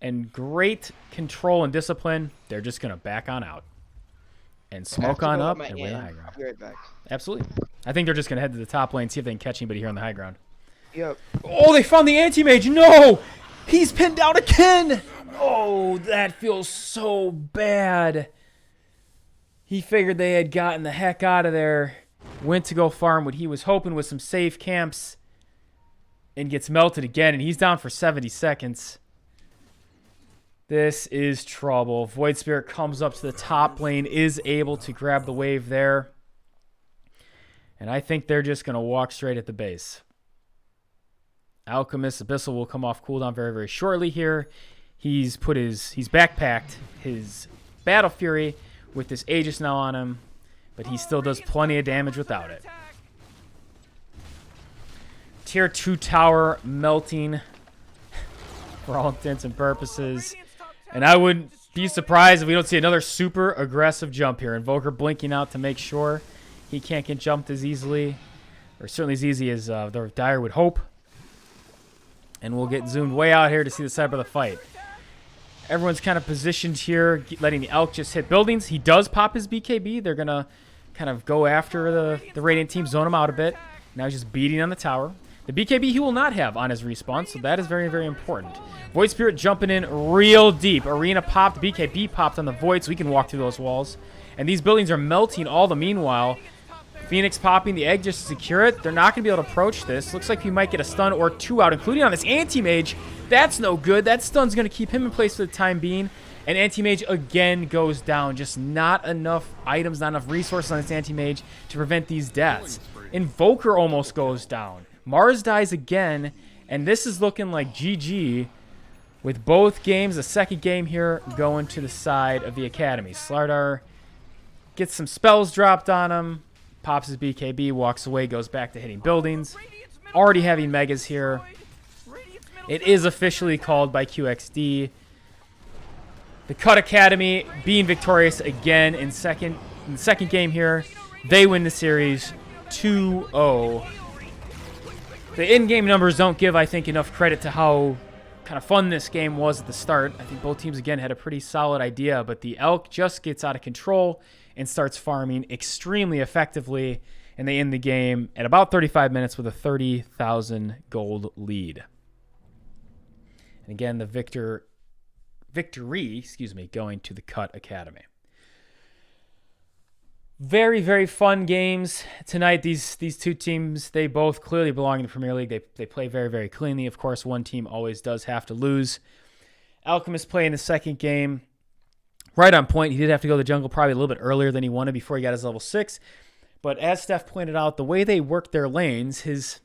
And great control and discipline. They're just going to back on out. And smoke on up and win the high ground. Be right back. Absolutely. I think they're just going to head to the top lane, see if they can catch anybody here on the high ground. Yep. Oh, they found the anti-mage. No! He's pinned down again! Oh, that feels so bad. He figured they had gotten the heck out of there. Went to go farm what he was hoping was some safe camps. And gets melted again, and he's down for 70 seconds. This is trouble. Void Spirit comes up to the top lane, is able to grab the wave there. And I think they're just going to walk straight at the base. Alchemist Abyssal will come off cooldown very, very shortly here. He's backpacked his Battle Fury with this Aegis now on him, but he still does plenty of damage without it. Tier 2 tower melting for all intents and purposes. And I wouldn't be surprised if we don't see another super aggressive jump here. Invoker blinking out to make sure he can't get jumped as easily, or certainly as easy as the Dire would hope. And we'll get zoomed way out here to see the side of the fight. Everyone's kind of positioned here, letting the Elk just hit buildings. He does pop his BKB. They're going to kind of go after the Radiant team, zone him out a bit. Now he's just beating on the tower. The BKB he will not have on his respawn, so that is very, very important. Void Spirit jumping in real deep. Arena popped, BKB popped on the Void, so he can walk through those walls. And these buildings are melting all the meanwhile. Phoenix popping the egg just to secure it. They're not going to be able to approach this. Looks like we might get a stun or 2 out, including on this Anti-Mage. That's no good. That stun's going to keep him in place for the time being. And Anti-Mage again goes down. Just not enough items, not enough resources on this Anti-Mage to prevent these deaths. Invoker almost goes down. Mars dies again, and this is looking like GG with both games, the second game here, going to the side of the Academy. Slardar gets some spells dropped on him, pops his BKB, walks away, goes back to hitting buildings. Already having megas here. It is officially called by QXD. The Cut Academy being victorious again in the second game here. They win the series 2-0. The in-game numbers don't give, I think, enough credit to how kind of fun this game was at the start. I think both teams, again, had a pretty solid idea, but the Elk just gets out of control and starts farming extremely effectively, and they end the game at about 35 minutes with a 30,000 gold lead. And again, the victory, going to the Cut Academy. Very, very fun games tonight. These 2 teams, they both clearly belong in the Premier League. They play very, very cleanly. Of course, one team always does have to lose. Alchemist playing the second game right on point. He did have to go to the jungle probably a little bit earlier than he wanted before he got his level 6. But as Steph pointed out, the way they worked their lanes, his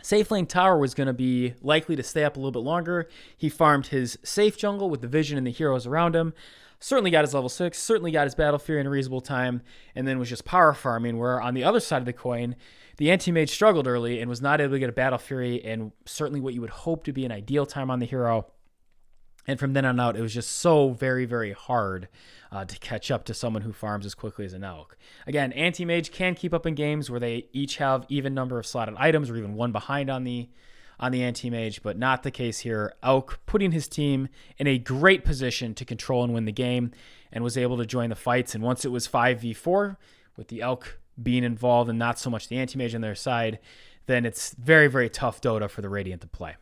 safe lane tower was going to be likely to stay up a little bit longer. He farmed his safe jungle with the vision and the heroes around him. Certainly got his level 6, certainly got his Battle Fury in a reasonable time, and then was just power farming, where on the other side of the coin, the anti-mage struggled early and was not able to get a Battle Fury, and certainly what you would hope to be an ideal time on the hero. And from then on out, it was just so very, very hard to catch up to someone who farms as quickly as an Elk. Again, anti-mage can keep up in games where they each have even number of slotted items or even one behind on the anti-mage, but not the case here. Elk putting his team in a great position to control and win the game, and was able to join the fights. And once it was 5v4, with the Elk being involved and not so much the anti-mage on their side, then it's very, very tough Dota for the Radiant to play.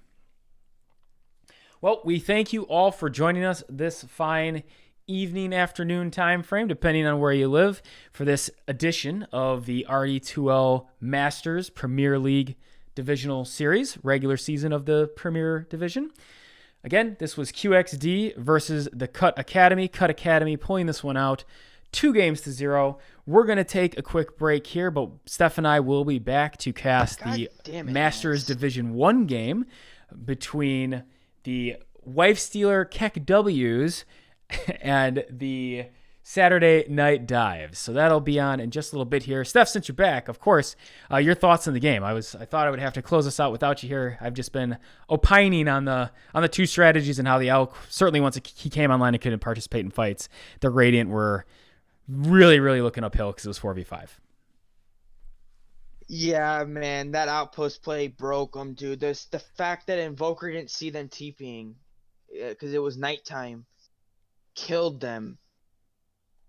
Well, we thank you all for joining us this fine evening, afternoon time frame, depending on where you live, for this edition of the RD2L Masters Premier League Divisional Series, regular season of the Premier Division. Again, this was QXD versus the Cut Academy. Cut Academy pulling this one out 2-0. We're going to take a quick break here, but Steph and I will be back to cast Masters Division 1 game between the Wife Stealer Keck W's and the Saturday Night Dives. So that'll be on in just a little bit here. Steph, since you're back, of course, your thoughts on the game. I thought I would have to close us out without you here. I've just been opining on the two strategies and how the Elk, certainly once he came online and couldn't participate in fights, the Radiant were really, really looking uphill because it was 4v5. Yeah, man, that outpost play broke them, dude. The fact that Invoker didn't see them TPing because it was nighttime killed them.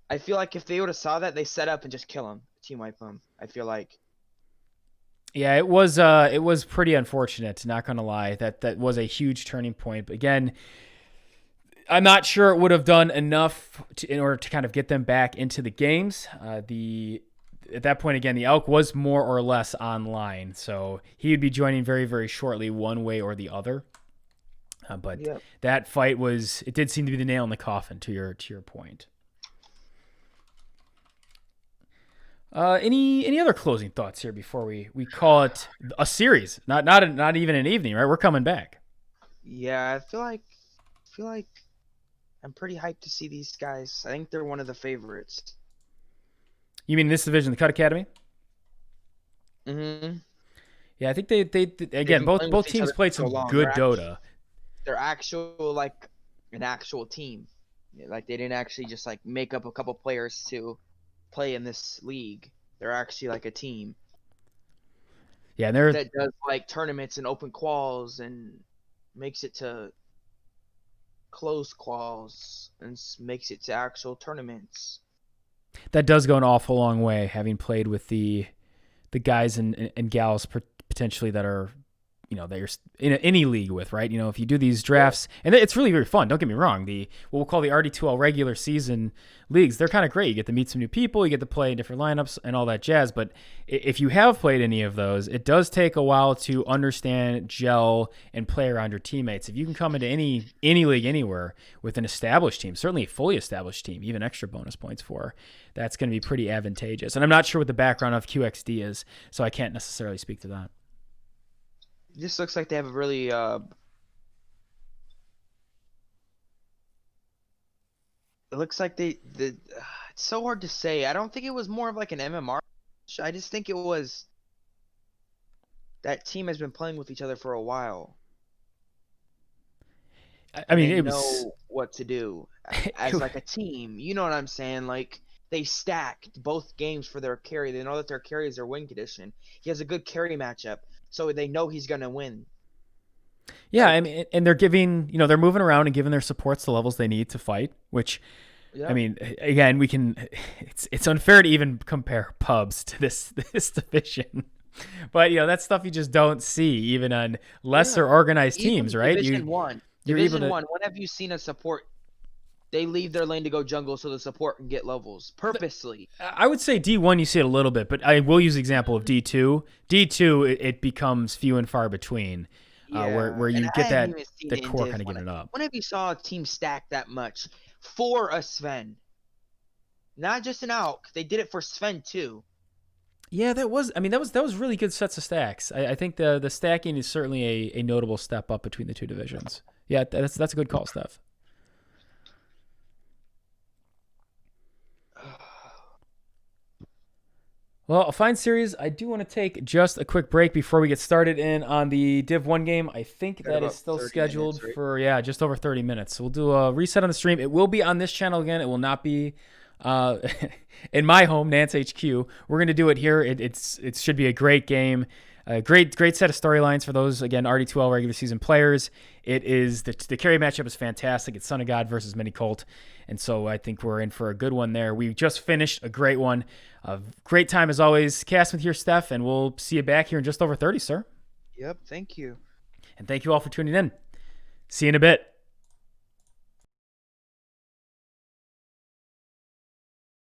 I feel like if they would have saw that, they set up and just kill him, team wipe him. I feel like. Yeah, it was pretty unfortunate, not gonna lie. That was a huge turning point. But again, I'm not sure it would have done enough in order to kind of get them back into the games. At that point, again, the Elk was more or less online, so he would be joining very, very shortly, one way or the other. But yep, that fight it did seem to be the nail in the coffin, to your point. Any other closing thoughts here before we call it a series? Not even an evening, right? We're coming back. Yeah, I feel like I'm pretty hyped to see these guys. I think they're one of the favorites. You mean this division, the Cut Academy? Mm-hmm. Yeah, I think they again, both teams played some good Dota. They're an actual team. Like, they didn't actually just like make up a couple players to play in this league. They're actually like a team. Yeah, and that does like tournaments and open quals and makes it to closed quals and makes it to actual tournaments. That does go an awful long way, having played with the guys and gals potentially that are, that you're in any league with, right? If you do these drafts, and it's really, really fun. Don't get me wrong. What we'll call the RD2L regular season leagues, they're kind of great. You get to meet some new people, you get to play in different lineups and all that jazz. But if you have played any of those, it does take a while to understand, gel, and play around your teammates. If you can come into any league anywhere with an established team, certainly a fully established team, even extra bonus points for, that's going to be pretty advantageous. And I'm not sure what the background of QXD is, so I can't necessarily speak to that. This looks like they have a really it looks like it's so hard to say. I don't think it was more of like an MMR. I just think it was that team has been playing with each other for a while. I mean, they it was know what to do as like a team. You know what I'm saying? Like, they stacked both games for their carry. They know that their carry is their win condition. He has a good carry matchup, so they know he's gonna win. Yeah, I mean, and they're giving, they're moving around and giving their supports the levels they need to fight, which, yeah. I mean, again, it's unfair to even compare pubs to this division. But, that stuff you just don't see even on lesser organized teams, right? Division 1. Division 1, when have you seen a support, they leave their lane to go jungle so the support can get levels purposely? I would say D1 you see it a little bit, but I will use the example of D2. D2, it becomes few and far between. Where you get the core kind of giving it up. When have you saw a team stack that much for a Sven? Not just an Alk. They did it for Sven too. Yeah, that was. I mean, that was really good sets of stacks. I think the stacking is certainly a notable step up between the two divisions. Yeah, that's a good call, Steph. Well, a fine series. I do want to take just a quick break before we get started in on the Div 1 game. I think Got that is about still 30 scheduled minutes, right? for, yeah, just over 30 minutes. So we'll do a reset on the stream. It will be on this channel again. It will not be uh, in my home, Nance HQ. We're going to do it here. It should be a great game. A great set of storylines for those, again, RD2L regular season players. It is the carry matchup is fantastic. It's Son of God versus Mini Colt. And so I think we're in for a good one there. We just finished a great one. Great time as always. Cast with your Steph, and we'll see you back here in just over 30, sir. Yep. Thank you. And thank you all for tuning in. See you in a bit.